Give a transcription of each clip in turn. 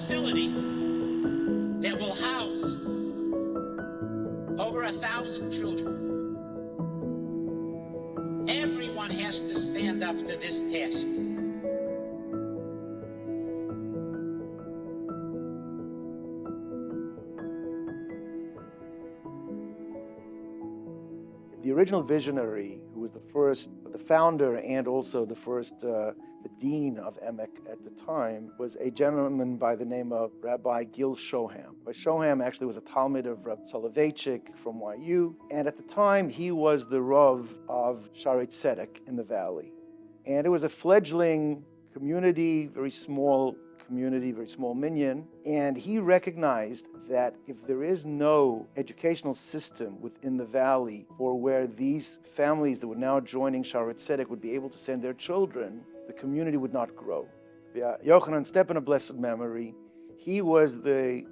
facility that will house over 1,000 children. Everyone has to stand up to this task. The original visionary, who was the founder and also the dean of Emek at the time, was a gentleman by the name of Rabbi Gil Shoham. Rabbi Shoham actually was a Talmid of Rabbi Soloveitchik from YU, and at the time he was the Rav of Shaarei Tzedek in the valley. And it was a fledgling community, very small community, very small minyan, and he recognized that if there is no educational system within the valley for where these families that were now joining Shaarei Tzedek would be able to send their children, the community would not grow. Yochanan Stepan, of blessed memory, he was the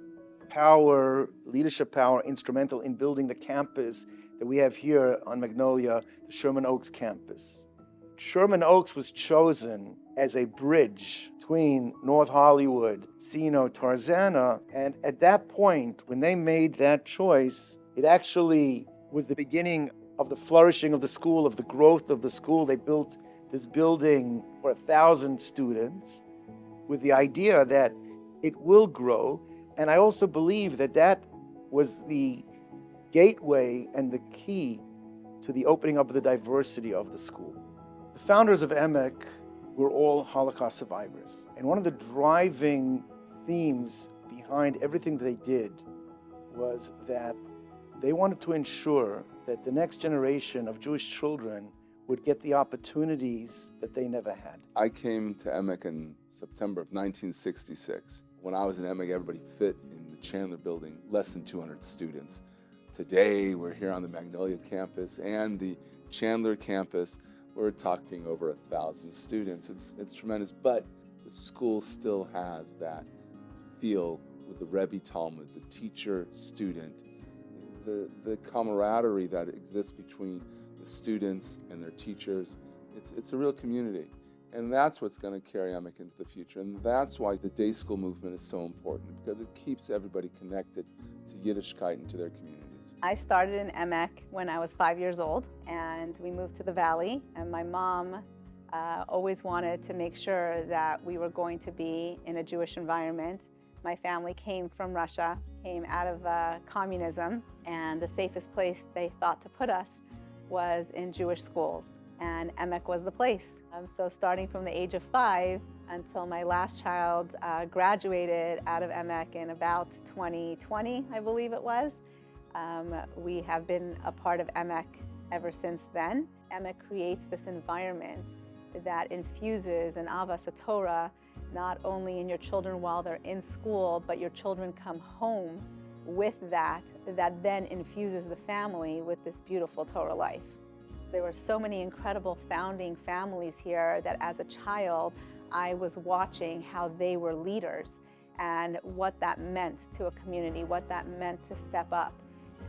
leadership power instrumental in building the campus that we have here on Magnolia, the Sherman Oaks campus. Sherman Oaks was chosen as a bridge between North Hollywood, Encino, Tarzana, and at that point, when they made that choice, it actually was the beginning of the flourishing of the school, of the growth of the school. They built this building for 1,000 students with the idea that it will grow, and I also believe that that was the gateway and the key to the opening up of the diversity of the school. The founders of Emek were all Holocaust survivors. And one of the driving themes behind everything they did was that they wanted to ensure that the next generation of Jewish children would get the opportunities that they never had. I came to Emek in September of 1966. When I was in Emek, everybody fit in the Chandler building, less than 200 students. Today, we're here on the Magnolia campus and the Chandler campus. We're talking over 1,000 students. It's tremendous, but the school still has that feel with the Rebbe Talmud, the teacher, student, the camaraderie that exists between the students and their teachers. It's a real community, and that's what's going to carry Emek into the future, and that's why the day school movement is so important, because it keeps everybody connected to Yiddishkeit and to their communities. I started in Emek when I was 5 years old, and we moved to the Valley, and my mom always wanted to make sure that we were going to be in a Jewish environment. My family came from Russia, came out of communism, and the safest place they thought to put us was in Jewish schools, and Emek was the place. So starting from the age of 5 until my last child graduated out of Emek in about 2020, I believe it was, we have been a part of Emek ever since then. Emek creates this environment that infuses an Avas, a Torah, not only in your children while they're in school, but your children come home with that then infuses the family with this beautiful Torah life. There were so many incredible founding families here that as a child, I was watching how they were leaders and what that meant to a community, what that meant to step up.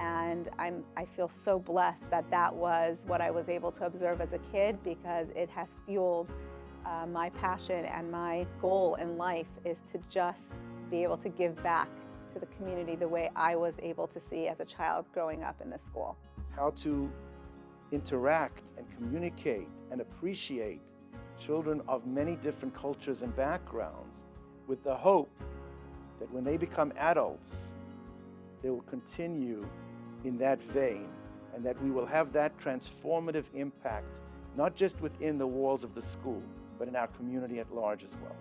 And I feel so blessed that that was what I was able to observe as a kid, because it has fueled my passion, and my goal in life is to just be able to give back to the community the way I was able to see as a child growing up in this school. How to interact and communicate and appreciate children of many different cultures and backgrounds, with the hope that when they become adults, they will continue in that vein, and that we will have that transformative impact, not just within the walls of the school, but in our community at large as well.